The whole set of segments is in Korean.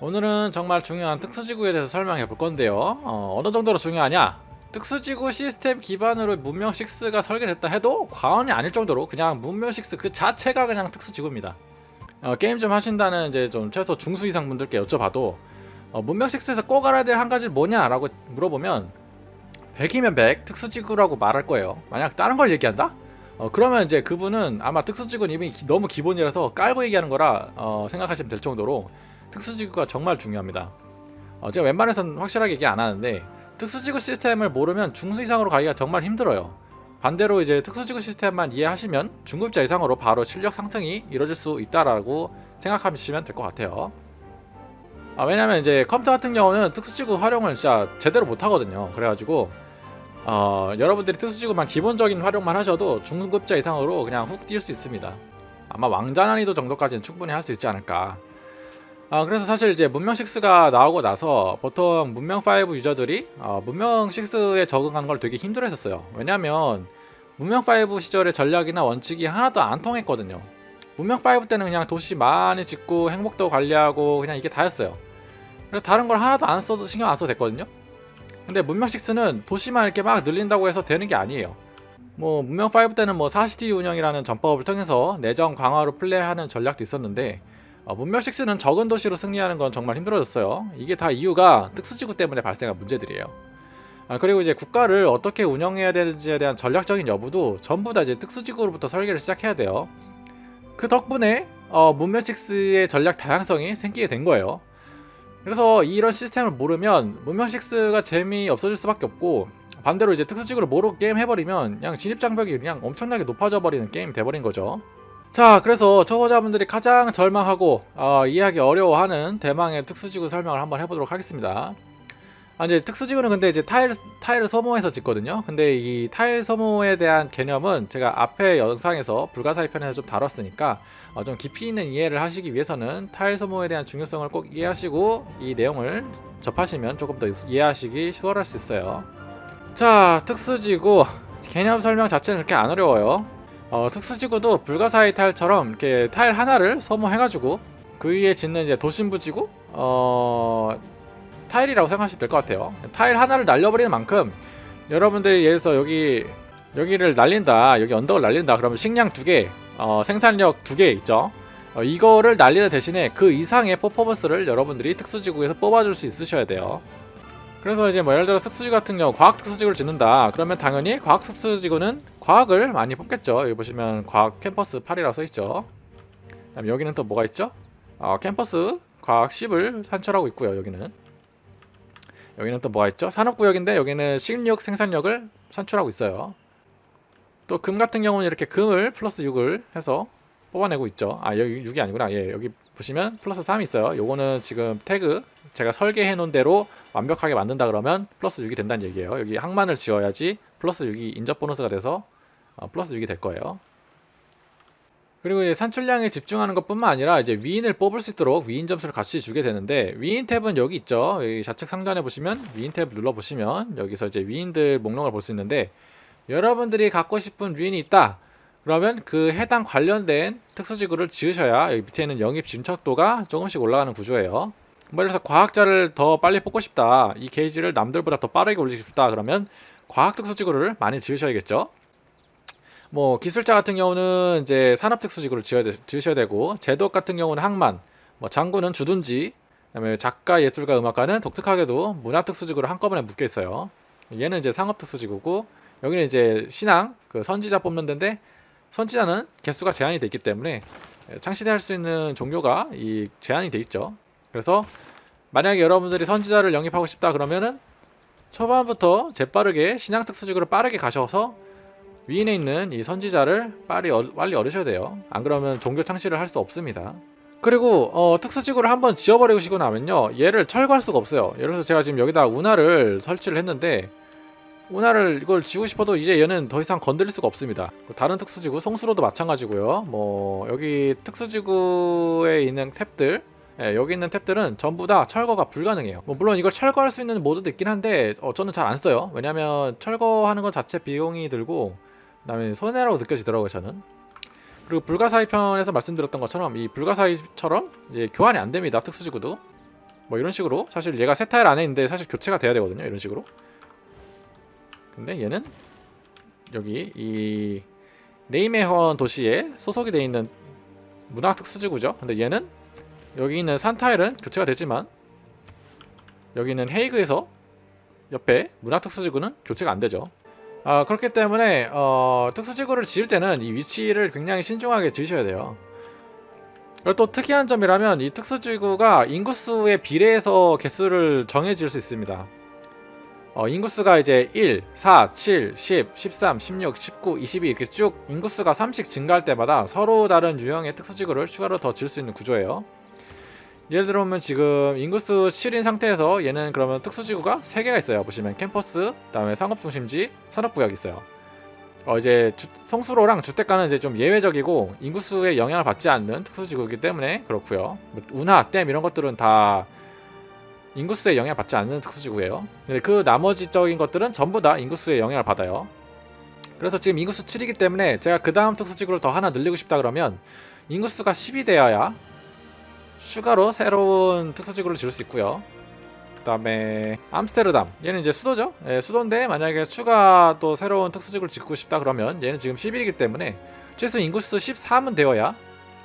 오늘은 정말 중요한 특수지구에 대해서 설명해 볼 건데요. 어느 정도로 중요하냐? 특수지구 시스템 기반으로 문명 6가 설계됐다 해도 과언이 아닐 정도로 그냥 문명 6 그 자체가 그냥 특수지구입니다. 게임 좀 하신다는 이제 좀 최소 중수 이상 분들께 여쭤봐도 문명 6에서 꼭 알아야 될 한 가지 뭐냐라고 물어보면 100이면 100 특수지구라고 말할 거예요. 만약 다른 걸 얘기한다? 그러면 이제 그분은 아마 특수지구는 이미 너무 기본이라서 깔고 얘기하는 거라 생각하시면 될 정도로 특수지구가 정말 중요합니다. 제가 웬만해선 확실하게 얘기 안 하는데 특수지구 시스템을 모르면 중수 이상으로 가기가 정말 힘들어요. 반대로 이제 특수지구 시스템만 이해하시면 중급자 이상으로 바로 실력 상승이 이루어질 수 있다라고 생각하시면 될 것 같아요. 왜냐면 이제 컴퓨터 같은 경우는 특수지구 활용을 진짜 제대로 못 하거든요. 그래가지고 여러분들이 특수지구만 기본적인 활용만 하셔도 중급자 이상으로 그냥 훅 뛸 수 있습니다. 아마 왕자 난이도 정도까지는 충분히 할 수 있지 않을까. 그래서 사실 이제 문명 6가 나오고 나서 보통 문명 5 유저들이 문명 6에 적응하는 걸 되게 힘들어했었어요. 왜냐면 문명 5 시절의 전략이나 원칙이 하나도 안 통했거든요. 문명 5 때는 그냥 도시 많이 짓고 행복도 관리하고 그냥 이게 다였어요. 그래서 다른 걸 하나도 안 써도 신경 안 써도 됐거든요. 근데 문명 6는 도시만 이렇게 막 늘린다고 해서 되는 게 아니에요. 뭐 문명 5 때는 뭐 4시티 운영이라는 전법을 통해서 내정 강화로 플레이하는 전략도 있었는데 문명 6는 적은 도시로 승리하는 건 정말 힘들어졌어요. 이게 다 이유가 특수지구 때문에 발생한 문제들이에요. 그리고 이제 국가를 어떻게 운영해야 되는지에 대한 전략적인 여부도 전부 다 이제 특수지구로부터 설계를 시작해야 돼요. 그 덕분에 문명 6의 전략 다양성이 생기게 된 거예요. 그래서 이런 시스템을 모르면 문명 6가 재미 없어질 수밖에 없고, 반대로 이제 특수지구를 모르고 게임 해버리면 그냥 진입장벽이 그냥 엄청나게 높아져 버리는 게임이 돼버린 거죠. 자, 그래서 초보자분들이 가장 절망하고 이해하기 어려워하는 대망의 특수지구 설명을 한번 해보도록 하겠습니다. 이제 특수지구는 근데 이제 타일을 소모해서 짓거든요. 근데 이 타일 소모에 대한 개념은 제가 앞에 영상에서 불가사의 편에서 좀 다뤘으니까 좀 깊이 있는 이해를 하시기 위해서는 타일 소모에 대한 중요성을 꼭 이해하시고 이 내용을 접하시면 조금 더 이해하시기 수월할 수 있어요. 자, 특수지구 개념 설명 자체는 그렇게 안 어려워요. 특수지구도 불가사의 타일처럼 이렇게 타일 하나를 소모해가지고 그 위에 짓는 이제 도심부지구 타일이라고 생각하시면 될 것 같아요. 타일 하나를 날려버리는 만큼 여러분들이 예를 들어서 여기를 날린다, 여기 언덕을 날린다 그러면 식량 2개, 생산력 2개 있죠. 이거를 날리는 대신에 그 이상의 퍼포먼스를 여러분들이 특수지구에서 뽑아줄 수 있으셔야 돼요. 그래서 이제 뭐 예를 들어 특수지구 같은 경우 과학 특수지구를 짓는다 그러면 당연히 과학 특수지구는 과학을 많이 뽑겠죠. 여기 보시면 과학 캠퍼스 8이라고 써있죠. 그다음에 여기는 또 뭐가 있죠? 캠퍼스 과학 10을 산출하고 있고요. 여기는 또 뭐가 있죠? 산업구역인데 여기는 식력 생산력을 산출하고 있어요. 또 금 같은 경우는 이렇게 금을 플러스 6을 해서 뽑아내고 있죠. 여기 6이 아니구나. 예, 여기 보시면 플러스 3이 있어요. 요거는 지금 태그 제가 설계해 놓은 대로 완벽하게 만든다 그러면 플러스 6이 된다는 얘기예요. 여기 항만을 지어야지 플러스 6이 인접 보너스가 돼서 플러스 6이 될 거예요. 그리고 이제 산출량에 집중하는 것뿐만 아니라 이제 위인을 뽑을 수 있도록 위인 점수를 같이 주게 되는데, 위인 탭은 여기 있죠. 여기 좌측 상단에 보시면 위인 탭 눌러 보시면 여기서 이제 위인들 목록을 볼 수 있는데, 여러분들이 갖고 싶은 위인이 있다 그러면 그 해당 관련된 특수지구를 지으셔야 여기 밑에 있는 영입 진척도가 조금씩 올라가는 구조예요. 뭐 그래서 과학자를 더 빨리 뽑고 싶다, 이 게이지를 남들보다 더 빠르게 올리고 싶다 그러면 과학 특수지구를 많이 지으셔야겠죠. 뭐 기술자 같은 경우는 이제 산업특수지구를 지으셔야 되고, 제독 같은 경우는 항만, 뭐 장군은 주둔지, 그다음에 작가, 예술가, 음악가는 독특하게도 문화특수지구를 한꺼번에 묶여 있어요. 얘는 이제 상업특수지구고, 여기는 이제 신앙, 그 선지자 뽑는 데인데 선지자는 개수가 제한이 돼 있기 때문에 창시할 수 있는 종교가 이 제한이 돼 있죠. 그래서 만약에 여러분들이 선지자를 영입하고 싶다 그러면은 초반부터 재빠르게 신앙 특수지구를 빠르게 가셔서 위인에 있는 이 선지자를 빨리 얻으셔야 돼요. 안 그러면 종교 창시를 할 수 없습니다. 그리고 특수지구를 한번 지어버리고 시고 나면요, 얘를 철거할 수가 없어요. 예를 들어서 제가 지금 여기다 운하를 설치를 했는데, 운하를 이걸 지우고 싶어도 이제 얘는 더 이상 건드릴 수가 없습니다. 다른 특수지구 송수로도 마찬가지고요. 뭐 여기 특수지구에 있는 탭들, 여기 있는 탭들은 전부 다 철거가 불가능해요. 뭐 물론 이걸 철거할 수 있는 모드도 있긴 한데 저는 잘 안 써요. 왜냐면 철거하는 것 자체 비용이 들고 그다음에 손해라고 느껴지더라고요, 저는. 그리고 불가사의 편에서 말씀드렸던 것처럼 이 불가사의처럼 이제 교환이 안 됩니다, 특수지구도. 뭐 이런 식으로 사실 얘가 세 타일 안에 있는데 사실 교체가 돼야 되거든요. 이런 식으로. 근데 얘는 여기 이 네이메헌 도시에 소속이 되어 있는 문학 특수지구죠. 근데 얘는 여기 있는 산타일은 교체가 되지만 여기 있는 헤이그에서 옆에 문학 특수지구는 교체가 안 되죠. 그렇기 때문에 특수지구를 지을 때는 이 위치를 굉장히 신중하게 지으셔야 돼요. 그리고 또 특이한 점이라면 이 특수지구가 인구수에 비례해서 개수를 정해 지을 수 있습니다. 인구수가 이제 1, 4, 7, 10, 13, 16, 19, 22 이렇게 쭉 인구수가 3씩 증가할 때마다 서로 다른 유형의 특수지구를 추가로 더 지을 수 있는 구조예요. 예를 들어보면 지금 인구수 7인 상태에서 얘는 그러면 특수지구가 3개가 있어요. 보시면 캠퍼스, 그다음에 상업중심지, 산업구역이 있어요. 이제 성수로랑 주택가는 이제 좀 예외적이고 인구수에 영향을 받지 않는 특수지구이기 때문에 그렇고요. 뭐 운하, 댐 이런 것들은 다 인구수에 영향을 받지 않는 특수지구예요. 근데 그 나머지적인 것들은 전부 다 인구수에 영향을 받아요. 그래서 지금 인구수 7이기 때문에 제가 그 다음 특수지구를 더 하나 늘리고 싶다 그러면 인구수가 10이 되어야 추가로 새로운 특수지구를 지을 수 있고요. 그 다음에 암스테르담, 얘는 이제 수도죠. 수도인데 만약에 추가 또 새로운 특수지구를 짓고 싶다 그러면 얘는 지금 11이기 때문에 최소 인구수 13은 되어야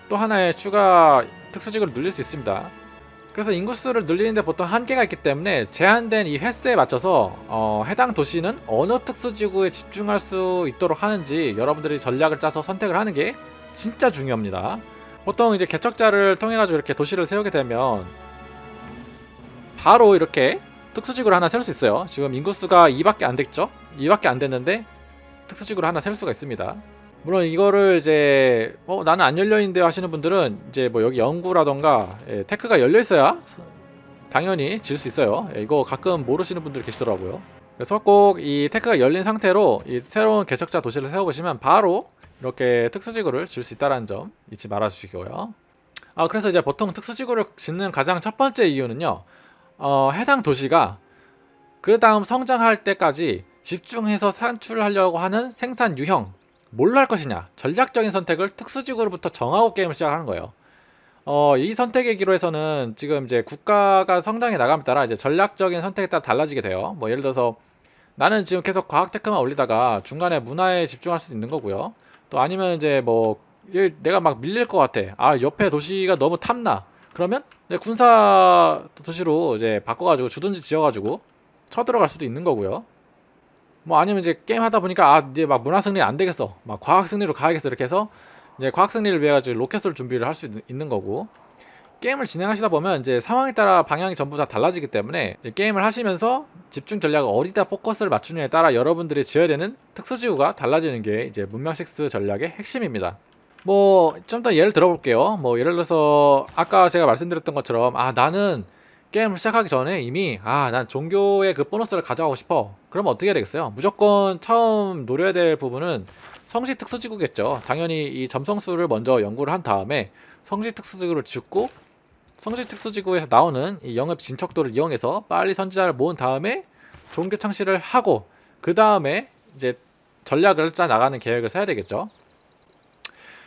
또 하나의 추가 특수지구를 늘릴 수 있습니다. 그래서 인구수를 늘리는데 보통 한계가 있기 때문에 제한된 이 횟수에 맞춰서 해당 도시는 어느 특수지구에 집중할 수 있도록 하는지 여러분들이 전략을 짜서 선택을 하는 게 진짜 중요합니다. 보통 이제 개척자를 통해 가지고 이렇게 도시를 세우게 되면 바로 이렇게 특수지구를 하나 세울 수 있어요. 지금 인구수가 2밖에 안 됐죠? 2밖에 안 됐는데 특수지구를 하나 세울 수가 있습니다. 물론 이거를 이제 나는 안 열려있는데요 하시는 분들은 이제 뭐 여기 연구라던가 테크가 열려있어야 당연히 지을 수 있어요. 이거 가끔 모르시는 분들 계시더라고요. 그래서 꼭 이 테크가 열린 상태로 이 새로운 개척자 도시를 세워보시면 바로 이렇게 특수지구를 지을 수 있다는 점 잊지 말아주시고요. 그래서 이제 보통 특수지구를 짓는 가장 첫 번째 이유는요, 해당 도시가 그 다음 성장할 때까지 집중해서 산출하려고 하는 생산 유형, 뭘로 할 것이냐, 전략적인 선택을 특수지구로부터 정하고 게임을 시작하는 거예요. 이 선택의 기로에서는 지금 이제 국가가 성장해 나감에 따라 이제 전략적인 선택에 따라 달라지게 돼요. 뭐 예를 들어서 나는 지금 계속 과학 테크만 올리다가 중간에 문화에 집중할 수도 있는 거고요. 또 아니면 이제 뭐 내가 막 밀릴 것 같아. 옆에 도시가 너무 탐나. 그러면 이제 군사 도시로 이제 바꿔가지고 주둔지 지어가지고 쳐들어갈 수도 있는 거고요. 뭐 아니면 이제 게임 하다 보니까 이제 막 문화 승리 안 되겠어, 막 과학 승리로 가야겠어, 이렇게 해서 이제 과학 승리를 위해 가지고 로켓을 준비를 할 수 있는 거고, 게임을 진행하시다 보면 이제 상황에 따라 방향이 전부 다 달라지기 때문에 이제 게임을 하시면서 집중 전략을 어디다 포커스를 맞추느냐에 따라 여러분들이 지어야 되는 특수지구가 달라지는 게 이제 문명6 전략의 핵심입니다. 뭐 좀 더 예를 들어볼게요. 뭐 예를 들어서 아까 제가 말씀드렸던 것처럼 나는 게임을 시작하기 전에 이미 난 종교의 그 보너스를 가져가고 싶어. 그러면 어떻게 해야 되겠어요? 무조건 처음 노려야 될 부분은 성지 특수지구겠죠. 당연히 이 점성수를 먼저 연구를 한 다음에 성지 특수지구를 짓고, 성지 특수지구에서 나오는 이 영업 진척도를 이용해서 빨리 선지자를 모은 다음에 종교 창시를 하고, 그 다음에 이제 전략을 짜 나가는 계획을 세야 되겠죠.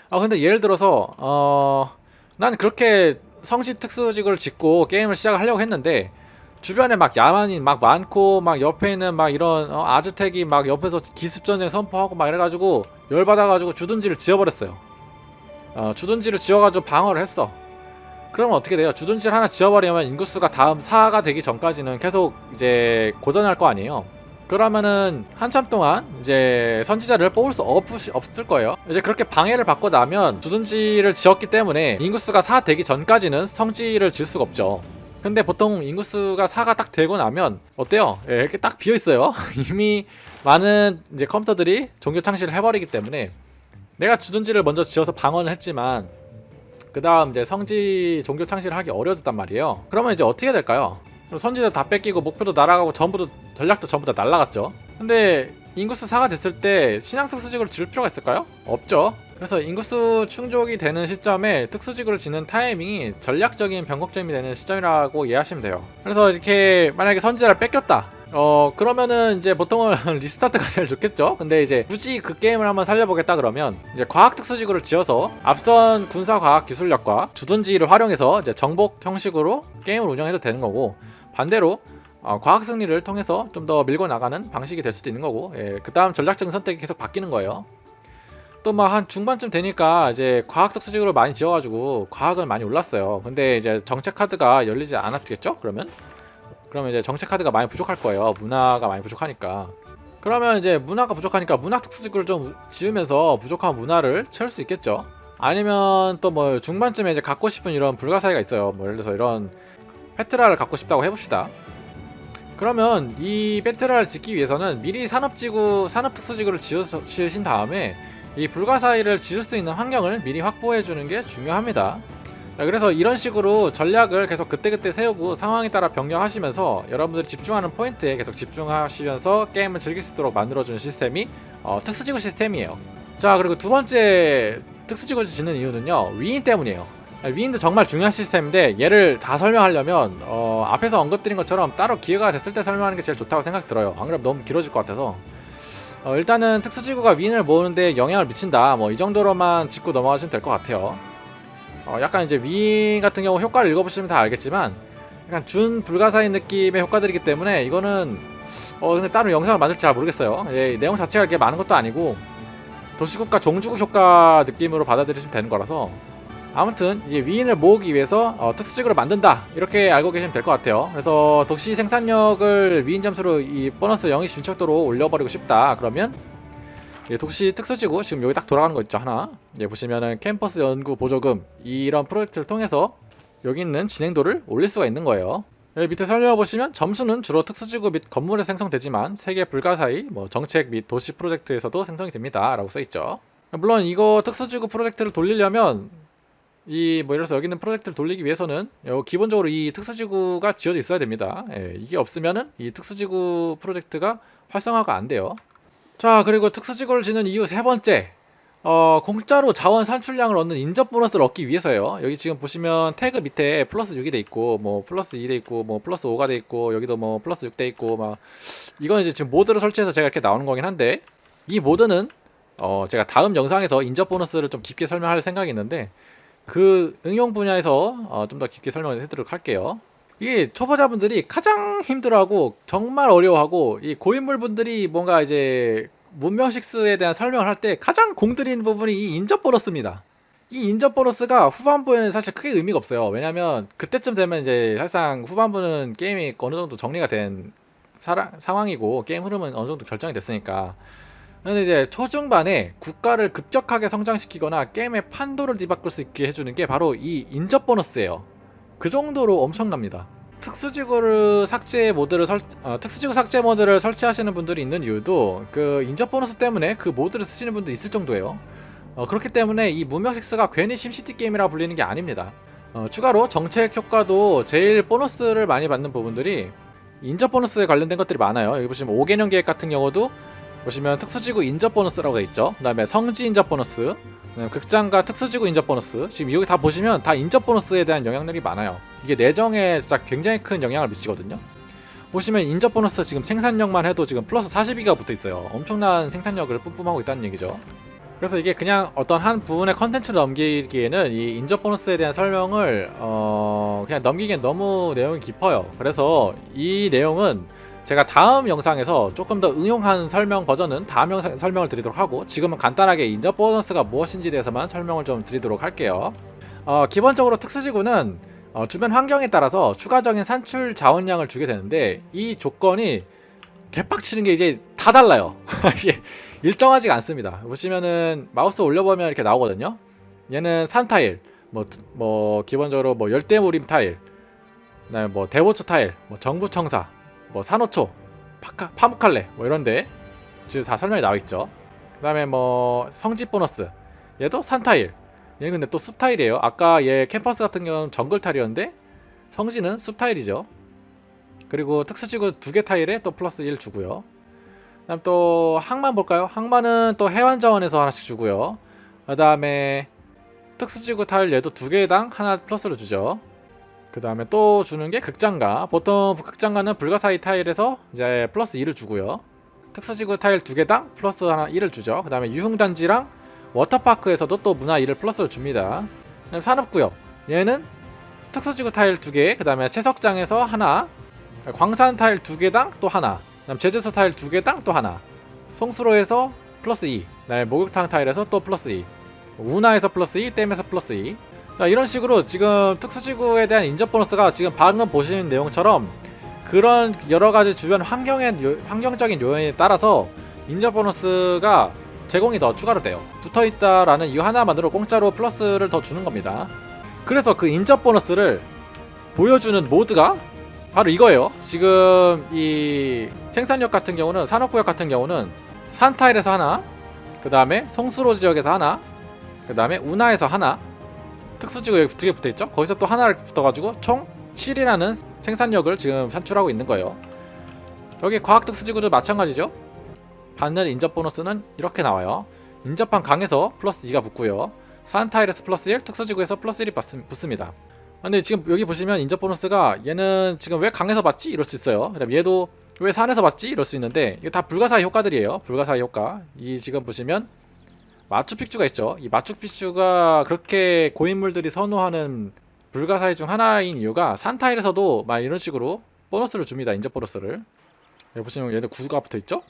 근데 예를 들어서 난 그렇게 성지 특수지구를 짓고 게임을 시작을 하려고 했는데 주변에 막 야만인 막 많고 막 옆에 있는 막 이런 아즈텍이 막 옆에서 기습전쟁 선포하고 막 이래가지고 열받아가지고 주둔지를 지어버렸어요. 주둔지를 지어가지고 방어를 했어. 그러면 어떻게 돼요? 주둔지를 하나 지어버리면 인구수가 다음 4가 되기 전까지는 계속 이제 고전할 거 아니에요. 그러면은 한참 동안 이제 선지자를 뽑을 수 없을 거예요. 이제 그렇게 방해를 받고 나면 주둔지를 지었기 때문에 인구수가 4 되기 전까지는 성지를 지을 수가 없죠. 근데 보통 인구수가 4가 딱 되고 나면 어때요? 이렇게 딱 비어 있어요. 이미 많은 이제 컴퓨터들이 종교 창시를 해버리기 때문에 내가 주둔지를 먼저 지어서 방어는 했지만 그 다음 이제 성지 종교 창시를 하기 어려워졌단 말이에요. 그러면 이제 어떻게 될까요? 선지자 다 뺏기고 목표도 날아가고 전략도 전부 다 날아갔죠. 근데 인구수 4가 됐을 때 신앙 특수지구를 지을 필요가 있을까요? 없죠. 그래서 인구수 충족이 되는 시점에 특수지구를 짓는 타이밍이 전략적인 변곡점이 되는 시점이라고 이해하시면 돼요. 그래서 이렇게 만약에 선지자를 뺏겼다. 그러면은 이제 보통은 리스타트가 제일 좋겠죠. 근데 이제 굳이 그 게임을 한번 살려보겠다 그러면 이제 과학 특수지구를 지어서 앞선 군사 과학 기술력과 주둔지를 활용해서 이제 정복 형식으로 게임을 운영해도 되는 거고, 반대로 과학 승리를 통해서 좀 더 밀고 나가는 방식이 될 수도 있는 거고, 예, 그 다음 전략적인 선택이 계속 바뀌는 거예요. 또 막 한 중반쯤 되니까 이제 과학 특수지구를 많이 지어가지고 과학은 많이 올랐어요. 근데 이제 정책 카드가 열리지 않았겠죠? 그러면 이제 정책 카드가 많이 부족할 거예요. 문화가 많이 부족하니까. 그러면 이제 문화가 부족하니까 문화 특수지구를 좀 지으면서 부족한 문화를 채울 수 있겠죠. 아니면 또 뭐 중반쯤에 이제 갖고 싶은 이런 불가사의가 있어요. 뭐 예를 들어서 이런 페트라를 갖고 싶다고 해봅시다. 그러면 이 페트라를 짓기 위해서는 미리 산업 특수지구를 지으신 다음에 이 불가사의를 지을 수 있는 환경을 미리 확보해 주는 게 중요합니다. 그래서 이런 식으로 전략을 계속 그때그때 세우고 상황에 따라 변경하시면서 여러분들이 집중하는 포인트에 계속 집중하시면서 게임을 즐길 수 있도록 만들어주는 시스템이 특수지구 시스템이에요. 자, 그리고 두 번째 특수지구를 짓는 이유는요, 위인 때문이에요. 위인도 정말 중요한 시스템인데 얘를 다 설명하려면 앞에서 언급드린 것처럼 따로 기회가 됐을 때 설명하는 게 제일 좋다고 생각 들어요. 안 그러면 너무 길어질 것 같아서. 일단은 특수지구가 위인을 모으는데 영향을 미친다, 뭐 이 정도로만 짚고 넘어가시면 될 것 같아요. 약간 이제 위인 같은 경우 효과를 읽어보시면 다 알겠지만 약간 준 불가사의 느낌의 효과들이기 때문에 이거는 근데 따로 영상을 만들지 잘 모르겠어요. 예, 내용 자체가 이렇게 많은 것도 아니고 도시국가 종주국 효과 느낌으로 받아들이시면 되는 거라서, 아무튼 이제 위인을 모으기 위해서 특수지구를 만든다, 이렇게 알고 계시면 될 것 같아요. 그래서 도시 생산력을 위인 점수로 이 보너스 영입 민첩도로 올려버리고 싶다 그러면 도시 특수지구 지금 여기 딱 돌아가는 거 있죠, 하나. 보시면은 캠퍼스 연구 보조금 이런 프로젝트를 통해서 여기 있는 진행도를 올릴 수가 있는 거예요. 여기 밑에 설명해보시면 점수는 주로 특수지구 및 건물에 생성되지만 세계 불가사의 정책 및 도시 프로젝트에서도 생성이 됩니다 라고 써있죠. 물론 이거 특수지구 프로젝트를 돌리려면 예를 들어서 여기 있는 프로젝트를 돌리기 위해서는 기본적으로 이 특수지구가 지어져 있어야 됩니다. 이게 없으면은 이 특수지구 프로젝트가 활성화가 안 돼요. 자, 그리고 특수지구를 짓는 이유 세 번째, 공짜로 자원 산출량을 얻는 인접 보너스를 얻기 위해서예요. 여기 지금 보시면 태그 밑에 플러스 6이 돼 있고 뭐 플러스 2 돼 있고 뭐 플러스 5가 돼 있고 여기도 뭐 플러스 6 돼 있고 막, 이건 이제 지금 모드를 설치해서 제가 이렇게 나오는 거긴 한데, 이 모드는 제가 다음 영상에서 인접 보너스를 좀 깊게 설명할 생각이 있는데 그 응용 분야에서 좀 더 깊게 설명을 해드리도록 할게요. 이게 초보자분들이 가장 힘들어하고 정말 어려워하고, 이 고인물 분들이 뭔가 이제 문명 6에 대한 설명을 할 때 가장 공들인 부분이 이 인접 보너스입니다. 이 인접 보너스가 후반부에는 사실 크게 의미가 없어요. 왜냐면 그때쯤 되면 이제 사실상 후반부는 게임이 어느 정도 정리가 된 상황이고 게임 흐름은 어느 정도 결정이 됐으니까. 근데 이제 초중반에 국가를 급격하게 성장시키거나 게임의 판도를 뒤바꿀 수 있게 해주는 게 바로 이 인접 보너스예요. 그 정도로 엄청납니다. 특수지구 삭제 모드를 설치하시는 분들이 있는 이유도 그 인접 보너스 때문에 그 모드를 쓰시는 분들이 있을 정도예요. 그렇기 때문에 이 문명 6가 괜히 심시티 게임이라 불리는 게 아닙니다. 추가로 정책 효과도 제일 보너스를 많이 받는 부분들이 인접 보너스에 관련된 것들이 많아요. 여기 보시면 5개년 계획 같은 경우도 보시면 특수지구 인접 보너스라고 되어 있죠. 그 다음에 성지 인접 보너스, 극장과 특수지구 인접 보너스, 지금 여기 다 보시면 다 인접 보너스에 대한 영향력이 많아요. 이게 내정에 진짜 굉장히 큰 영향을 미치거든요. 보시면 인접 보너스 지금 생산력만 해도 지금 플러스 42가 붙어 있어요. 엄청난 생산력을 뿜뿜하고 있다는 얘기죠. 그래서 이게 그냥 어떤 한 부분의 컨텐츠를 넘기기에는 이 인접 보너스에 대한 설명을 그냥 넘기기엔 너무 내용이 깊어요. 그래서 이 내용은 제가 다음 영상에서 조금 더 응용한 설명 버전은 다음 영상에 설명을 드리도록 하고, 지금은 간단하게 인접 보너스가 무엇인지 대해서만 설명을 좀 드리도록 할게요. 기본적으로 특수지구는 주변 환경에 따라서 추가적인 산출 자원량을 주게 되는데, 이 조건이 개빡치는 게 이제 다 달라요. 일정하지가 않습니다. 보시면은 마우스 올려보면 이렇게 나오거든요. 얘는 산 타일, 기본적으로 뭐 열대우림 타일, 그다음에 뭐 대보초 타일, 뭐 정부청사, 뭐 산호초, 파묵칼레 뭐 이런데 지금 다 설명이 나와있죠. 그 다음에 뭐 성지 보너스, 얘도 산 타일, 얘는 근데 또 숲 타일이에요. 아까 얘 캠퍼스 같은 경우는 정글 타일이었는데 성지는 숲 타일이죠. 그리고 특수지구 2개 타일에 또 플러스 1 주고요. 그 다음 또 항만 볼까요? 항만은 또 해완자원에서 하나씩 주고요. 그 다음에 특수지구 타일 얘도 2개당 하나 플러스로 주죠. 그 다음에 또 주는 게 극장가. 보통 극장가는 불가사의 타일에서 이제 플러스 2를 주고요. 특수지구 타일 2개당 플러스 하나 1을 주죠. 그 다음에 유흥단지랑 워터파크에서도 또 문화 2를 플러스로 줍니다. 그 다음에 산업구역, 얘는 특수지구 타일 2개, 그 다음에 채석장에서 하나, 광산 타일 2개당 또 하나, 그 다음 제재소 타일 2개당 또 하나, 송수로에서 플러스 2, 그 다음에 목욕탕 타일에서 또 플러스 2, 운하에서 플러스 2, 댐에서 플러스 2. 자, 이런 식으로 지금 특수지구에 대한 인접 보너스가 지금 방금 보시는 내용처럼 그런 여러가지 주변 환경적인 요인에 따라서 인접 보너스가 제공이 더 추가로 돼요. 붙어있다라는 이유 하나만으로 공짜로 플러스를 더 주는 겁니다. 그래서 그 인접 보너스를 보여주는 모드가 바로 이거예요. 지금 이 생산력 같은 경우는, 산업구역 같은 경우는 산타일에서 하나, 그 다음에 송수로 지역에서 하나, 그 다음에 운하에서 하나, 특수지구 여기 2개 붙어있죠? 거기서 또 하나를 붙어가지고 총 7이라는 생산력을 지금 산출하고 있는 거예요. 여기 과학특수지구도 마찬가지죠? 받는 인접 보너스는 이렇게 나와요. 인접한 강에서 플러스 2가 붙고요. 산타일에서 플러스 1, 특수지구에서 플러스 1이 붙습니다. 근데 지금 여기 보시면 인접 보너스가 얘는 지금 왜 강에서 받지? 이럴 수 있어요. 그다음 얘도 왜 산에서 받지? 이럴 수 있는데 이거 다 불가사의 효과들이에요. 불가사의 효과. 이 지금 보시면 마추픽추가 있죠. 이 마추픽추가 그렇게 고인물들이 선호하는 불가사의 중 하나인 이유가 산타일에서도 막 이런 식으로 보너스를 줍니다. 인접 보너스를. 여기 보시면 얘도 구수가 붙어있죠?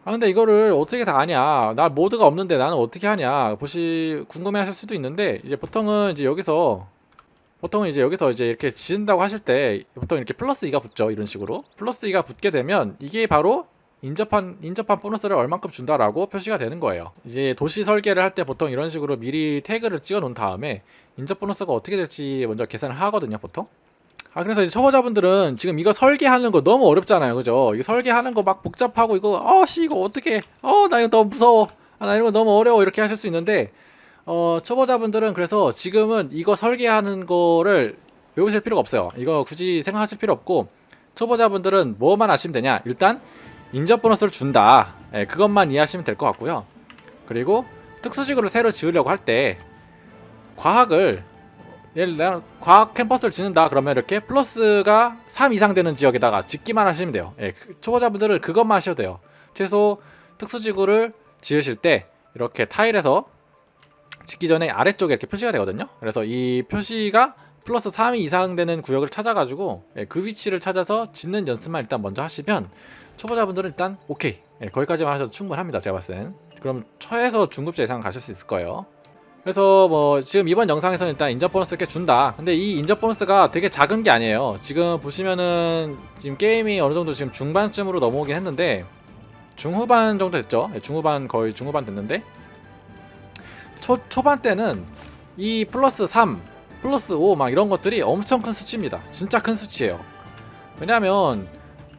아 근데 이거를 어떻게 다 아냐, 나 모드가 없는데 나는 어떻게 하냐 궁금해 하실 수도 있는데, 이제 보통은 이제 여기서 이제 이렇게 지은다고 하실 때 보통 이렇게 플러스 2가 붙죠. 이런 식으로 플러스 2가 붙게 되면 이게 바로 인접한 보너스를 얼만큼 준다라고 표시가 되는 거예요. 이제 도시 설계를 할 때 보통 이런 식으로 미리 태그를 찍어 놓은 다음에 인접 보너스가 어떻게 될지 먼저 계산을 하거든요, 보통. 그래서 이제 초보자분들은 지금 이거 설계하는 거 너무 어렵잖아요, 그죠? 이거 설계하는 거 막 복잡하고 이거 이거 어떻게 나 이거 너무 무서워, 나 이런 거 너무 어려워, 이렇게 하실 수 있는데, 초보자분들은 그래서 지금은 이거 설계하는 거를 외우실 필요가 없어요. 이거 굳이 생각하실 필요 없고, 초보자분들은 뭐만 아시면 되냐, 일단 인접 보너스를 준다, 그것만 이해하시면 될 것 같고요. 그리고 특수지구를 새로 지으려고 할 때 과학을, 예를 들어 과학 캠퍼스를 짓는다 그러면 이렇게 플러스가 3 이상 되는 지역에다가 짓기만 하시면 돼요. 초보자분들은 그것만 하셔도 돼요. 최소 특수지구를 지으실 때 이렇게 타일에서 짓기 전에 아래쪽에 이렇게 표시가 되거든요. 그래서 이 표시가 플러스 3이 이상 되는 구역을 찾아가지고 그 위치를 찾아서 짓는 연습만 일단 먼저 하시면 초보자분들은 일단 오케이, 거기까지만 하셔도 충분합니다. 제가 봤을 땐. 그럼 최소 중급자 이상 가실 수 있을 거예요. 그래서 뭐 지금 이번 영상에서는 일단 인접 보너스 이렇게 준다. 근데 이 인접 보너스가 되게 작은 게 아니에요. 지금 보시면은 지금 게임이 어느 정도 지금 중반쯤으로 넘어오긴 했는데, 중후반 정도 됐죠. 중후반, 거의 중후반 됐는데, 초반 때는 이 플러스 3, 플러스 5 막 이런 것들이 엄청 큰 수치입니다. 진짜 큰 수치예요. 왜냐면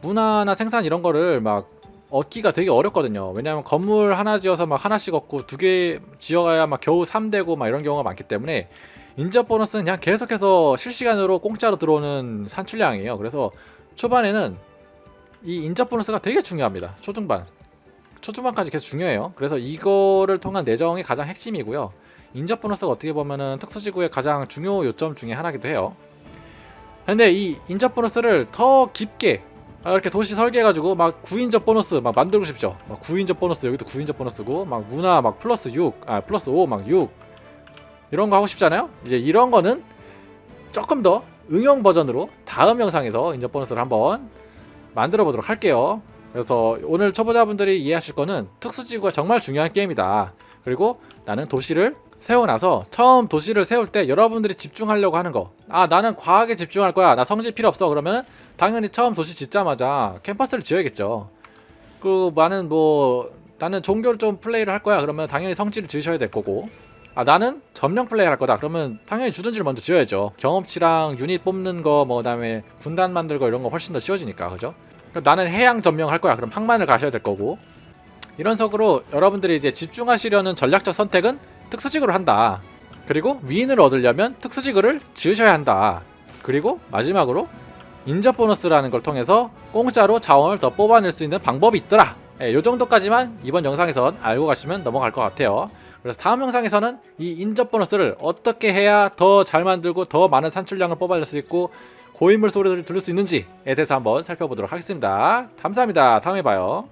문화나 생산 이런 거를 막 얻기가 되게 어렵거든요. 왜냐면 건물 하나 지어서 막 하나씩 얻고 2개 지어가야 막 겨우 3되고 막 이런 경우가 많기 때문에 인접 보너스는 그냥 계속해서 실시간으로 공짜로 들어오는 산출량이에요. 그래서 초반에는 이 인접 보너스가 되게 중요합니다. 초중반까지 계속 중요해요. 그래서 이거를 통한 내정이 가장 핵심이고요. 인접 보너스가 어떻게 보면은 특수지구의 가장 중요 요점 중에 하나기도 해요. 근데 이 인접 보너스를 더 깊게 이렇게 도시 설계해가지고 막 9인접 보너스 막 만들고 싶죠. 막 9인접 보너스, 여기도 9인접 보너스고, 막 문화 막 플러스 6, 플러스 5, 막 6 이런 거 하고 싶잖아요. 이제 이런 거는 조금 더 응용 버전으로 다음 영상에서 인접 보너스를 한번 만들어 보도록 할게요. 그래서 오늘 초보자분들이 이해하실 거는 특수지구가 정말 중요한 게임이다. 그리고 나는 도시를 세워놔서 처음 도시를 세울 때 여러분들이 집중하려고 하는 거, 나는 과학에 집중할 거야, 나 성질 필요 없어, 그러면 당연히 처음 도시 짓자마자 캠퍼스를 지어야겠죠. 나는 종교를 좀 플레이를 할 거야, 그러면 당연히 성질을 지으셔야 될 거고, 나는 점령 플레이 할 거다, 그러면 당연히 주둔지를 먼저 지어야죠. 경험치랑 유닛 뽑는 거, 뭐 그다음에 군단 만들고 이런 거 훨씬 더 쉬워지니까, 그죠? 나는 해양 점령할 거야, 그럼 항만을 가셔야 될 거고, 이런 식으로 여러분들이 이제 집중하시려는 전략적 선택은 특수지구를 한다. 그리고 위인을 얻으려면 특수지구를 지으셔야 한다. 그리고 마지막으로 인접 보너스라는 걸 통해서 공짜로 자원을 더 뽑아낼 수 있는 방법이 있더라. 요 정도까지만 이번 영상에선 알고 가시면 넘어갈 것 같아요. 그래서 다음 영상에서는 이 인접 보너스를 어떻게 해야 더 잘 만들고 더 많은 산출량을 뽑아낼 수 있고 고인물 소리를 들을 수 있는지에 대해서 한번 살펴보도록 하겠습니다. 감사합니다. 다음에 봐요.